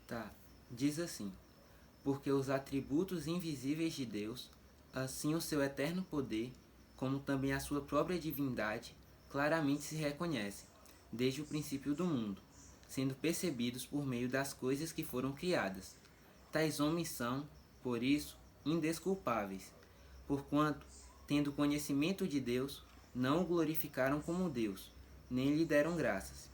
Tá, diz assim: porque os atributos invisíveis de Deus, assim o seu eterno poder, como também a sua própria divindade, claramente se reconhecem, desde o princípio do mundo, sendo percebidos por meio das coisas que foram criadas. Tais homens são, por isso, indesculpáveis, porquanto, tendo conhecimento de Deus, não o glorificaram como Deus, nem lhe deram graças.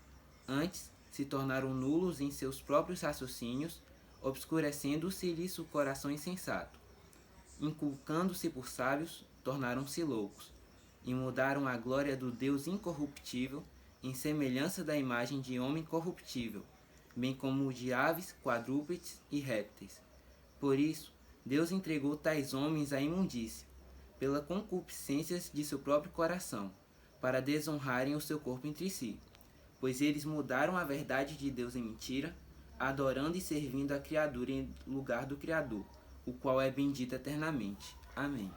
Antes, se tornaram nulos em seus próprios raciocínios, obscurecendo-se-lhes o coração insensato. Inculcando-se por sábios, tornaram-se loucos, e mudaram a glória do Deus incorruptível em semelhança da imagem de homem corruptível, bem como de aves, quadrúpedes e répteis. Por isso, Deus entregou tais homens à imundície, pela concupiscência de seu próprio coração, para desonrarem o seu corpo entre si, pois eles mudaram a verdade de Deus em mentira, adorando e servindo a criatura em lugar do Criador, o qual é bendito eternamente. Amém.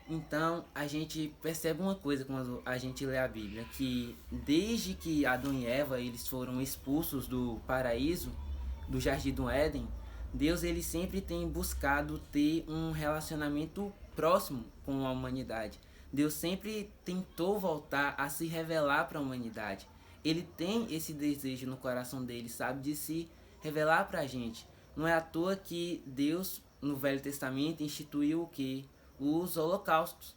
Então, a gente percebe uma coisa quando a gente lê a Bíblia, que desde que Adão e Eva eles foram expulsos do paraíso, do Jardim do Éden, Deus ele sempre tem buscado ter um relacionamento próximo com a humanidade. Deus sempre tentou voltar a se revelar para a humanidade. Ele tem esse desejo no coração dele, sabe, de se revelar para a gente. Não é à toa que Deus, no Velho Testamento, instituiu o que? Os holocaustos.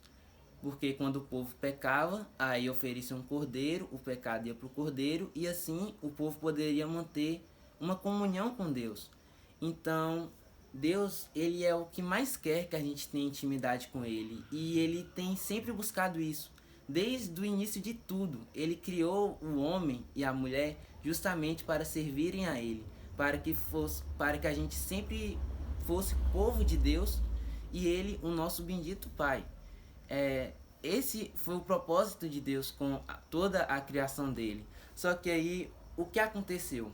Porque quando o povo pecava, aí oferecia um cordeiro, o pecado ia para o cordeiro, e assim o povo poderia manter uma comunhão com Deus. Então, Deus, ele é o que mais quer que a gente tenha intimidade com ele. E ele tem sempre buscado isso. Desde o início de tudo, ele criou o homem e a mulher justamente para servirem a ele, para que a gente sempre fosse povo de Deus e ele, o nosso bendito Pai. Esse foi o propósito de Deus com toda a criação dele. Só que aí, o que aconteceu?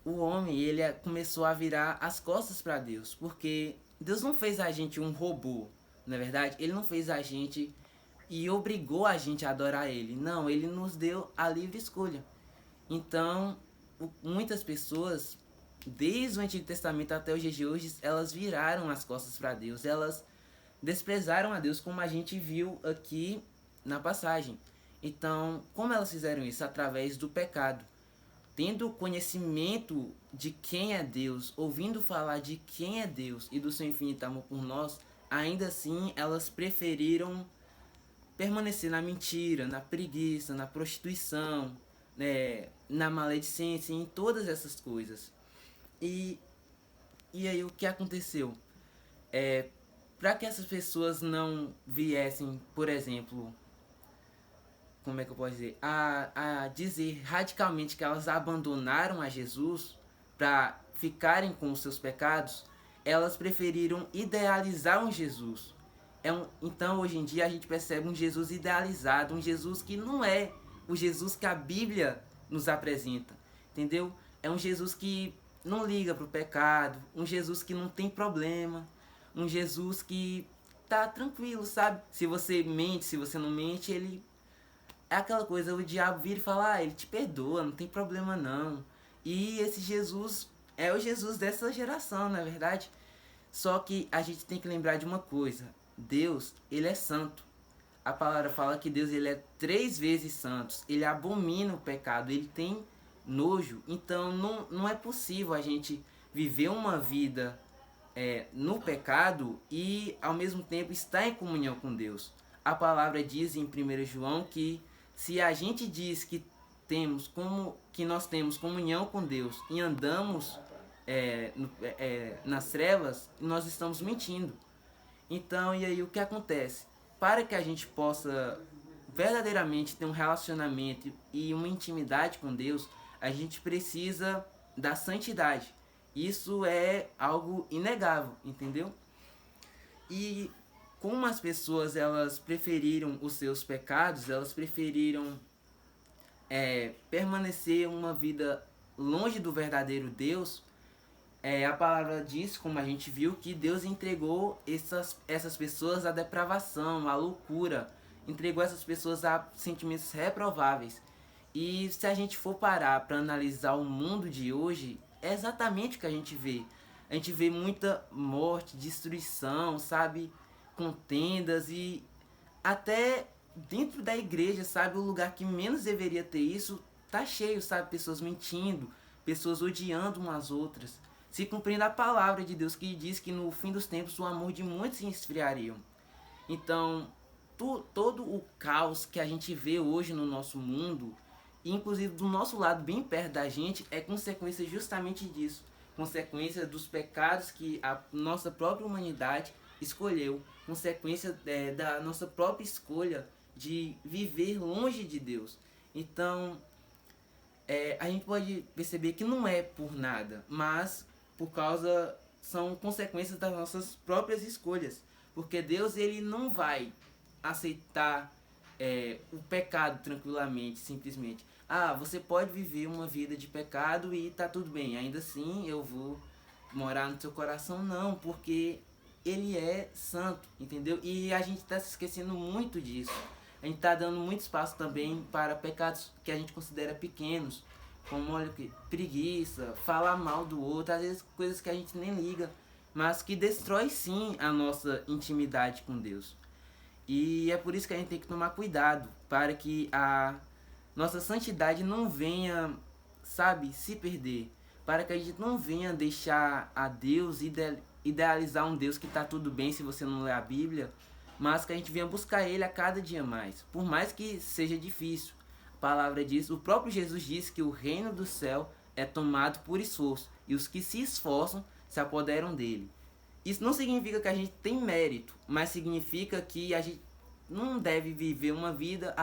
O homem ele começou a virar as costas para Deus, porque Deus não fez a gente um robô, na verdade. Ele não fez a gente e obrigou a gente a adorar ele. Não, ele nos deu a livre escolha. Então, muitas pessoas, desde o Antigo Testamento até os dias de hoje, elas viraram as costas para Deus. Elas desprezaram a Deus, como a gente viu aqui na passagem. Então, como elas fizeram isso? Através do pecado. Tendo conhecimento de quem é Deus, ouvindo falar de quem é Deus e do seu infinito amor por nós, ainda assim elas preferiram permanecer na mentira, na preguiça, na prostituição, na maledicência, em todas essas coisas. E aí o que aconteceu? Para que essas pessoas não viessem, por exemplo, como é que eu posso dizer, a dizer radicalmente que elas abandonaram a Jesus para ficarem com os seus pecados, elas preferiram idealizar um Jesus. Então hoje em dia a gente percebe um Jesus idealizado, um Jesus que não é o Jesus que a Bíblia nos apresenta, entendeu? É um Jesus que não liga pro pecado, um Jesus que não tem problema, um Jesus que tá tranquilo, sabe? Se você mente, se você não mente, ele é aquela coisa, o diabo vira e fala, ele te perdoa, não tem problema não. E esse Jesus é o Jesus dessa geração, não é verdade? Só que a gente tem que lembrar de uma coisa, Deus, ele é santo. A palavra fala que Deus ele é 3 vezes santo, ele abomina o pecado, ele tem nojo. Então não é possível a gente viver uma vida no pecado e ao mesmo tempo estar em comunhão com Deus. A palavra diz em 1 João que se a gente diz que nós temos comunhão com Deus e andamos nas trevas, nós estamos mentindo. Então, e aí o que acontece? Para que a gente possa verdadeiramente ter um relacionamento e uma intimidade com Deus, a gente precisa da santidade. Isso é algo inegável, entendeu? E como as pessoas elas preferiram os seus pecados, elas preferiram permanecer uma vida longe do verdadeiro Deus, a palavra diz, como a gente viu, que Deus entregou essas pessoas à depravação, à loucura, entregou essas pessoas a sentimentos reprováveis. E se a gente for parar para analisar o mundo de hoje, é exatamente o que a gente vê. A gente vê muita morte, destruição, sabe? Contendas e até dentro da igreja, sabe? O lugar que menos deveria ter isso tá cheio, sabe? Pessoas mentindo, pessoas odiando umas outras, se cumprindo a palavra de Deus que diz que no fim dos tempos o amor de muitos se esfriariam. Então, todo o caos que a gente vê hoje no nosso mundo, inclusive do nosso lado, bem perto da gente, é consequência justamente disso. Consequência dos pecados que a nossa própria humanidade escolheu. Consequência da nossa própria escolha de viver longe de Deus. Então, a gente pode perceber que não é por nada, mas por causa são consequências das nossas próprias escolhas, porque Deus ele não vai aceitar o pecado tranquilamente, simplesmente. Ah, você pode viver uma vida de pecado e tá tudo bem, ainda assim eu vou morar no seu coração, não, porque ele é santo, entendeu? E a gente está se esquecendo muito disso. A gente está dando muito espaço também para pecados que a gente considera pequenos, como olha, preguiça, falar mal do outro, às vezes coisas que a gente nem liga, mas que destrói sim a nossa intimidade com Deus. E é por isso que a gente tem que tomar cuidado para que a nossa santidade não venha, sabe, se perder. Para que a gente não venha deixar a Deus idealizar um Deus que está tudo bem se você não lê a Bíblia, mas que a gente venha buscar Ele a cada dia mais. Por mais que seja difícil. A palavra diz, o próprio Jesus diz que o reino do céu é tomado por esforço, e os que se esforçam se apoderam dele. Isso não significa que a gente tem mérito, mas significa que a gente não deve viver uma vida,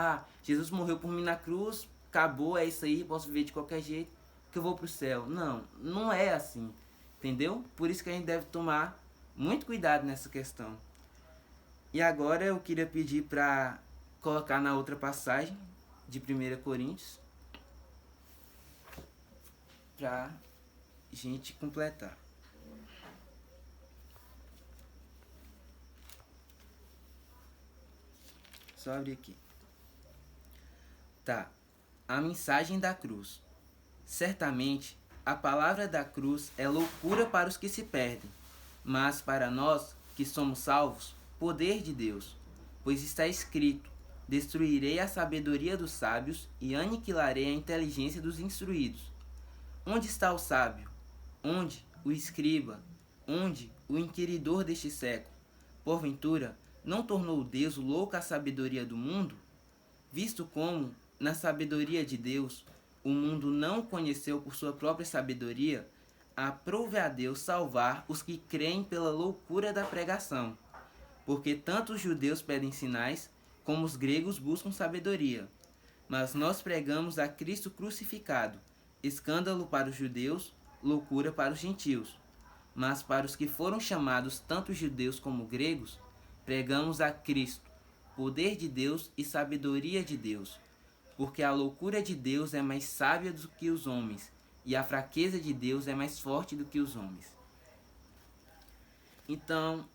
Jesus morreu por mim na cruz, acabou, é isso aí, posso viver de qualquer jeito, que eu vou pro céu. Não, não é assim, entendeu? Por isso que a gente deve tomar muito cuidado nessa questão. E agora eu queria pedir para colocar na outra passagem de 1 Coríntios, pra gente completar. Só abrir aqui. Tá. A mensagem da cruz. Certamente, a palavra da cruz é loucura para os que se perdem, mas para nós, que somos salvos, poder de Deus. Pois está escrito, destruirei a sabedoria dos sábios e aniquilarei a inteligência dos instruídos. Onde está o sábio? Onde o escriba? Onde o inquiridor deste século? Porventura, não tornou Deus louca a sabedoria do mundo? Visto como, na sabedoria de Deus, o mundo não o conheceu por sua própria sabedoria, aprove a Deus salvar os que creem pela loucura da pregação. Porque tanto os judeus pedem sinais, como os gregos buscam sabedoria. Mas nós pregamos a Cristo crucificado, escândalo para os judeus, loucura para os gentios. Mas para os que foram chamados tanto judeus como gregos, pregamos a Cristo, poder de Deus e sabedoria de Deus. Porque a loucura de Deus é mais sábia do que os homens, e a fraqueza de Deus é mais forte do que os homens. Então,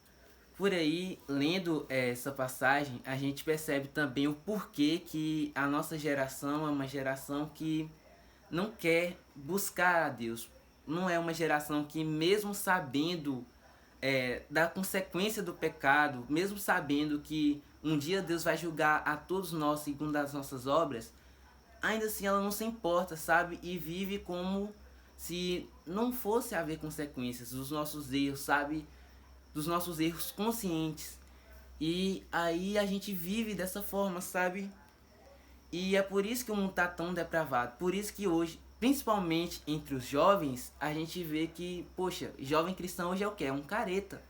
por aí, lendo essa passagem, a gente percebe também o porquê que a nossa geração é uma geração que não quer buscar a Deus. Não é uma geração que, mesmo sabendo da consequência do pecado, mesmo sabendo que um dia Deus vai julgar a todos nós segundo as nossas obras, ainda assim ela não se importa, sabe? E vive como se não fosse haver consequências dos nossos erros, sabe? Dos nossos erros conscientes. E aí a gente vive dessa forma, sabe? E é por isso que o mundo tá tão depravado. Por isso que hoje, principalmente entre os jovens, a gente vê que, poxa, jovem cristão hoje é o quê? É um careta.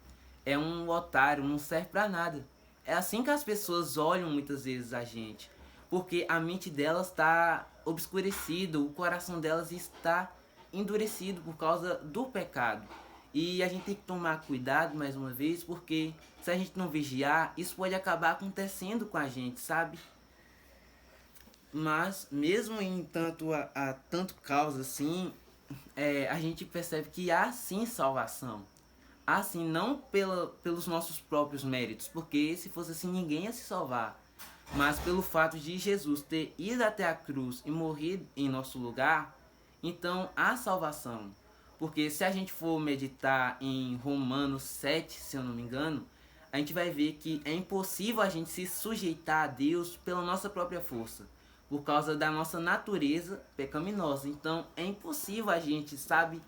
É um otário, não serve pra nada. É assim que as pessoas olham muitas vezes a gente. Porque a mente delas está obscurecida, o coração delas está endurecido por causa do pecado. E a gente tem que tomar cuidado mais uma vez, porque se a gente não vigiar, isso pode acabar acontecendo com a gente, sabe? Mas mesmo em tanto causa assim, a gente percebe que há sim salvação. Há sim, não pelos nossos próprios méritos, porque se fosse assim ninguém ia se salvar. Mas pelo fato de Jesus ter ido até a cruz e morrido em nosso lugar, então há salvação. Porque se a gente for meditar em Romanos 7, se eu não me engano, a gente vai ver que é impossível a gente se sujeitar a Deus pela nossa própria força, por causa da nossa natureza pecaminosa. Então é impossível a gente, sabe,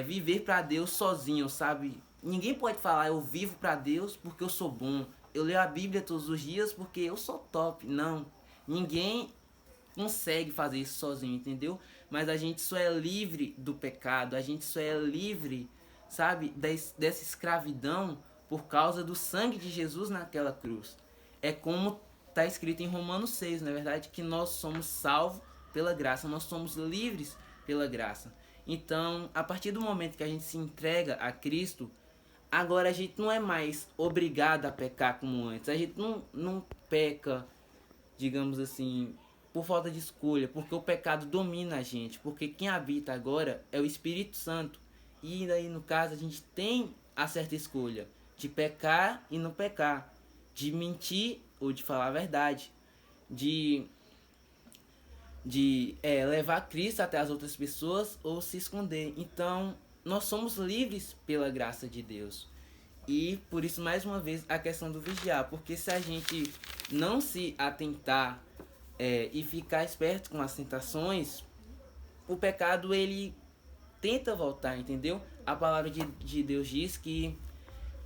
viver para Deus sozinho, sabe? Ninguém pode falar eu vivo para Deus porque eu sou bom, eu leio a Bíblia todos os dias porque eu sou top. Não, ninguém consegue fazer isso sozinho, entendeu? Mas a gente só é livre do pecado, a gente só é livre, sabe, dessa escravidão por causa do sangue de Jesus naquela cruz. É como está escrito em Romanos 6, na verdade, que nós somos salvos pela graça, nós somos livres pela graça. Então, a partir do momento que a gente se entrega a Cristo, agora a gente não é mais obrigado a pecar como antes. A gente não peca, digamos assim, por falta de escolha, porque o pecado domina a gente, porque quem habita agora é o Espírito Santo. E aí, no caso, a gente tem a certa escolha de pecar e não pecar, de mentir ou de falar a verdade, de levar Cristo até as outras pessoas ou se esconder. Então, nós somos livres pela graça de Deus. E por isso, mais uma vez, a questão do vigiar. Porque se a gente não se atentar e ficar esperto com as tentações, o pecado ele tenta voltar, entendeu? A palavra de Deus diz que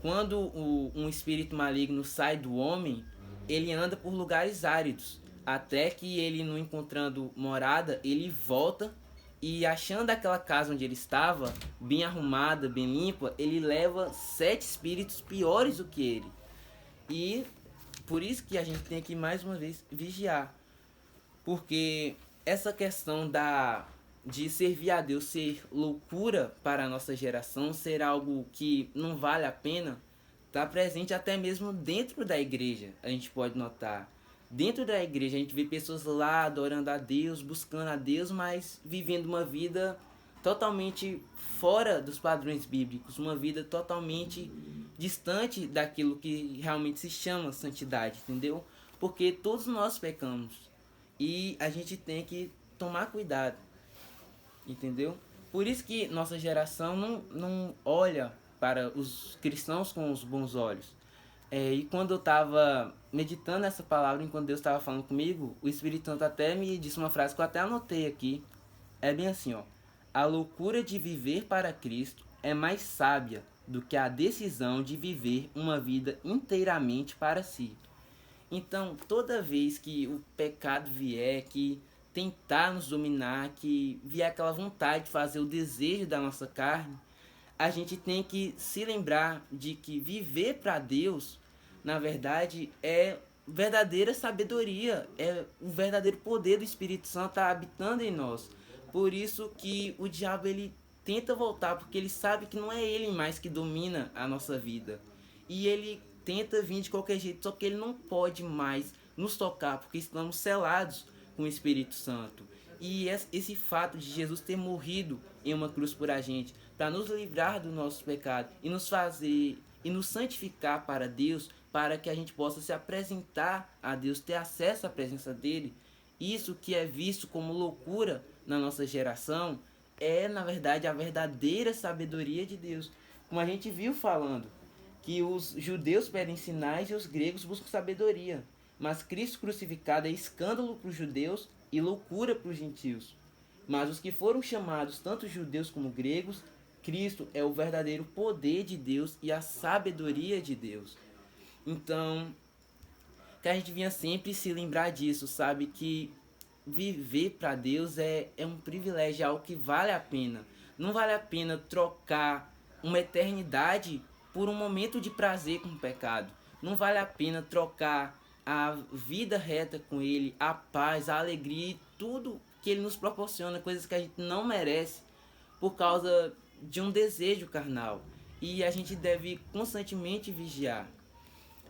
quando um espírito maligno sai do homem, ele anda por lugares áridos, até que ele, não encontrando morada, ele volta e, achando aquela casa onde ele estava bem arrumada, bem limpa, ele leva 7 espíritos piores do que ele. E por isso que a gente tem que, mais uma vez, vigiar. Porque essa questão de servir a Deus ser loucura para a nossa geração, ser algo que não vale a pena, está presente até mesmo dentro da igreja. A gente pode notar. Dentro da igreja a gente vê pessoas lá adorando a Deus, buscando a Deus, mas vivendo uma vida totalmente fora dos padrões bíblicos, uma vida totalmente distante daquilo que realmente se chama santidade, entendeu? Porque todos nós pecamos e a gente tem que tomar cuidado, entendeu? Por isso que nossa geração não olha para os cristãos com os bons olhos. E quando eu estava meditando essa palavra, enquanto Deus estava falando comigo, o Espírito Santo até me disse uma frase que eu até anotei aqui. É bem assim, ó. A loucura de viver para Cristo é mais sábia do que a decisão de viver uma vida inteiramente para si. Então, toda vez que o pecado vier, que tentar nos dominar, que vier aquela vontade de fazer o desejo da nossa carne, a gente tem que se lembrar de que viver para Deus, na verdade, é verdadeira sabedoria, é o verdadeiro poder do Espírito Santo tá habitando em nós. Por isso que o diabo ele tenta voltar, porque ele sabe que não é ele mais que domina a nossa vida. E ele tenta vir de qualquer jeito, só que ele não pode mais nos tocar, porque estamos selados com o Espírito Santo. E esse fato de Jesus ter morrido em uma cruz por a gente, para nos livrar do nosso pecado e nos fazer e nos santificar para Deus, para que a gente possa se apresentar a Deus, ter acesso à presença dele. Isso que é visto como loucura na nossa geração é, na verdade, a verdadeira sabedoria de Deus. Como a gente viu falando, que os judeus pedem sinais e os gregos buscam sabedoria. Mas Cristo crucificado é escândalo para os judeus e loucura para os gentios. Mas os que foram chamados, tanto judeus como gregos, Cristo é o verdadeiro poder de Deus e a sabedoria de Deus. Então, que a gente vinha sempre se lembrar disso, sabe? Que viver para Deus é um privilégio, é algo que vale a pena. Não vale a pena trocar uma eternidade por um momento de prazer com o pecado. Não vale a pena trocar a vida reta com Ele, a paz, a alegria e tudo que Ele nos proporciona, coisas que a gente não merece, por causa de um desejo carnal. E a gente deve constantemente vigiar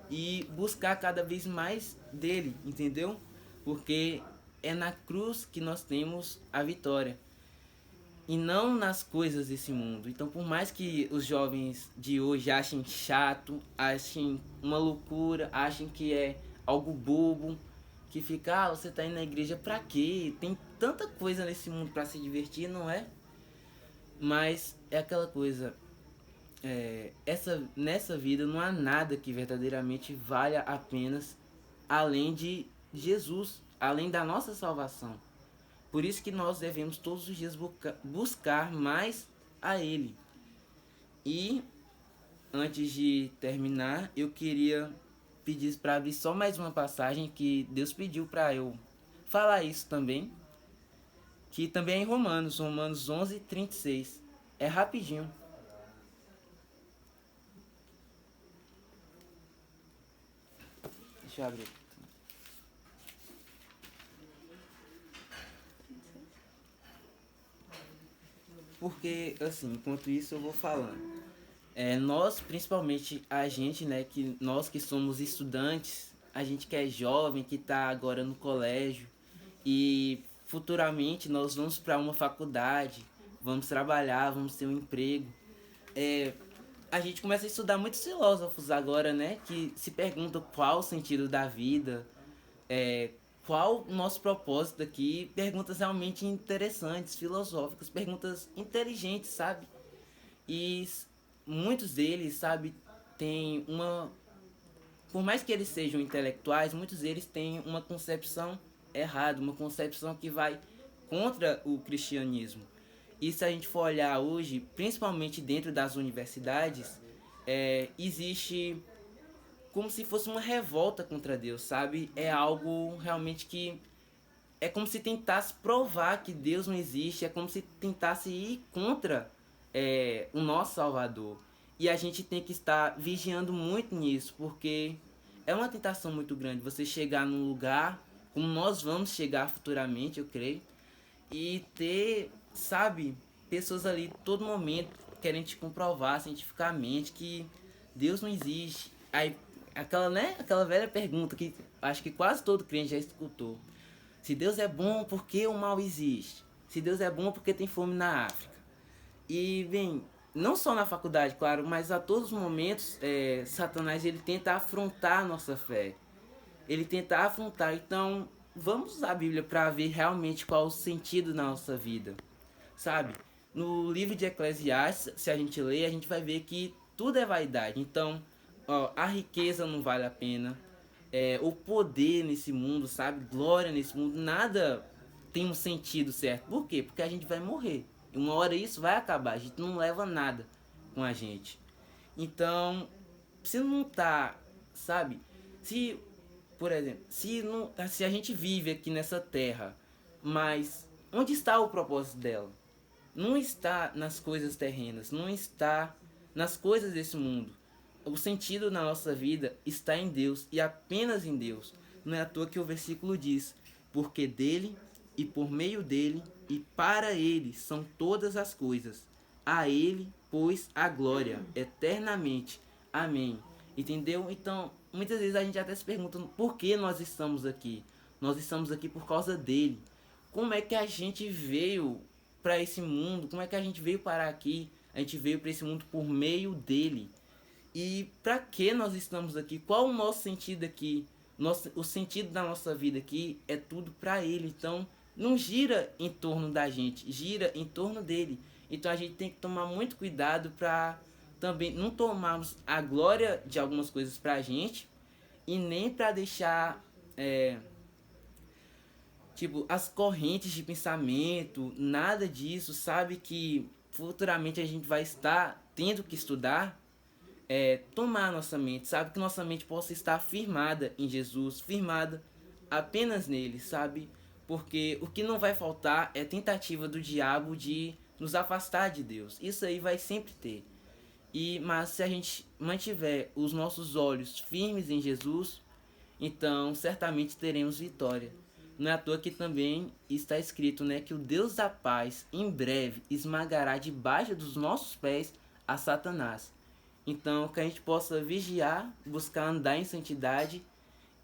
e buscar cada vez mais dele, entendeu? Porque é na cruz que nós temos a vitória e não nas coisas desse mundo. Então, por mais que os jovens de hoje achem chato, achem uma loucura, achem que é algo bobo, que fica, você tá indo na igreja pra quê? Tem tanta coisa nesse mundo pra se divertir, não é? Mas é aquela coisa, nessa vida não há nada que verdadeiramente valha a pena além de Jesus, além da nossa salvação. Por isso que nós devemos todos os dias buscar mais a Ele. E antes de terminar, eu queria pedir para abrir só mais uma passagem que Deus pediu para eu falar isso também, que também é em Romanos 11:36. É rapidinho. Deixa eu abrir. Porque, assim, enquanto isso eu vou falando. Nós, principalmente a gente, né, nós que somos estudantes, a gente que é jovem, que está agora no colégio e futuramente nós vamos para uma faculdade, vamos trabalhar, vamos ter um emprego. A gente começa a estudar muitos filósofos agora, né, que se perguntam qual o sentido da vida, qual o nosso propósito aqui, perguntas realmente interessantes, filosóficas, perguntas inteligentes, sabe? E muitos deles, sabe, têm uma... Por mais que eles sejam intelectuais, muitos deles têm uma concepção errada, uma concepção que vai contra o cristianismo. E se a gente for olhar hoje, principalmente dentro das universidades, existe como se fosse uma revolta contra Deus, sabe? É algo realmente que é como se tentasse provar que Deus não existe, é como se tentasse ir contra o nosso Salvador. E a gente tem que estar vigiando muito nisso, porque é uma tentação muito grande você chegar num lugar, como nós vamos chegar futuramente, eu creio, e ter, sabe, pessoas ali todo momento querendo te comprovar cientificamente que Deus não existe. Aí, aquela velha pergunta que acho que quase todo crente já escutou. Se Deus é bom, por que o mal existe? Se Deus é bom, por que tem fome na África? E, bem, não só na faculdade, claro, mas a todos os momentos, Satanás ele tenta afrontar a nossa fé. Ele tenta afrontar. Então, vamos usar a Bíblia para ver realmente qual o sentido da nossa vida. Sabe? No livro de Eclesiastes, se a gente ler, a gente vai ver que tudo é vaidade. Então, a riqueza não vale a pena. O poder nesse mundo, sabe? Glória nesse mundo, nada tem um sentido certo. Por quê? Porque a gente vai morrer. E uma hora isso vai acabar. A gente não leva nada com a gente. Então, se não tá, sabe? Se, por exemplo, se a gente vive aqui nessa terra, mas onde está o propósito dela? Não está nas coisas terrenas, não está nas coisas desse mundo. O sentido na nossa vida está em Deus e apenas em Deus. Não é à toa que o versículo diz: porque dele e por meio dele e para ele são todas as coisas. A ele, pois, a glória eternamente. Amém. Entendeu? Então, muitas vezes a gente até se pergunta por que nós estamos aqui. Nós estamos aqui por causa dele. Como é que a gente veio para esse mundo? Como é que a gente veio parar aqui? A gente veio para esse mundo por meio dele. E para que nós estamos aqui? Qual o nosso sentido aqui? O sentido da nossa vida aqui é tudo para ele. Então, não gira em torno da gente, gira em torno dele. Então, a gente tem que tomar muito cuidado para também não tomarmos a glória de algumas coisas para a gente e nem para deixar tipo as correntes de pensamento, nada disso, sabe, que futuramente a gente vai estar tendo que estudar, tomar nossa mente, sabe, que nossa mente possa estar firmada em Jesus, firmada apenas nele, sabe, porque o que não vai faltar é tentativa do diabo de nos afastar de Deus. Isso aí vai sempre ter. Mas se a gente mantiver os nossos olhos firmes em Jesus, então certamente teremos vitória. Não é à toa que também está escrito, né, que o Deus da paz em breve esmagará debaixo dos nossos pés a Satanás. Então, que a gente possa vigiar, buscar andar em santidade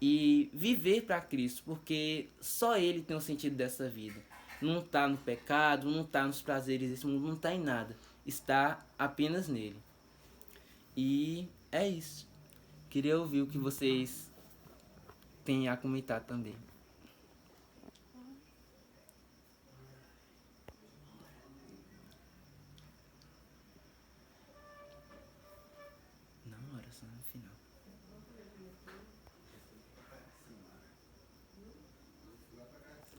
e viver para Cristo, porque só Ele tem o sentido dessa vida. Não está no pecado, não está nos prazeres desse mundo, não está em nada. Está apenas nele. E é isso. Queria ouvir o que vocês tem a comentar também.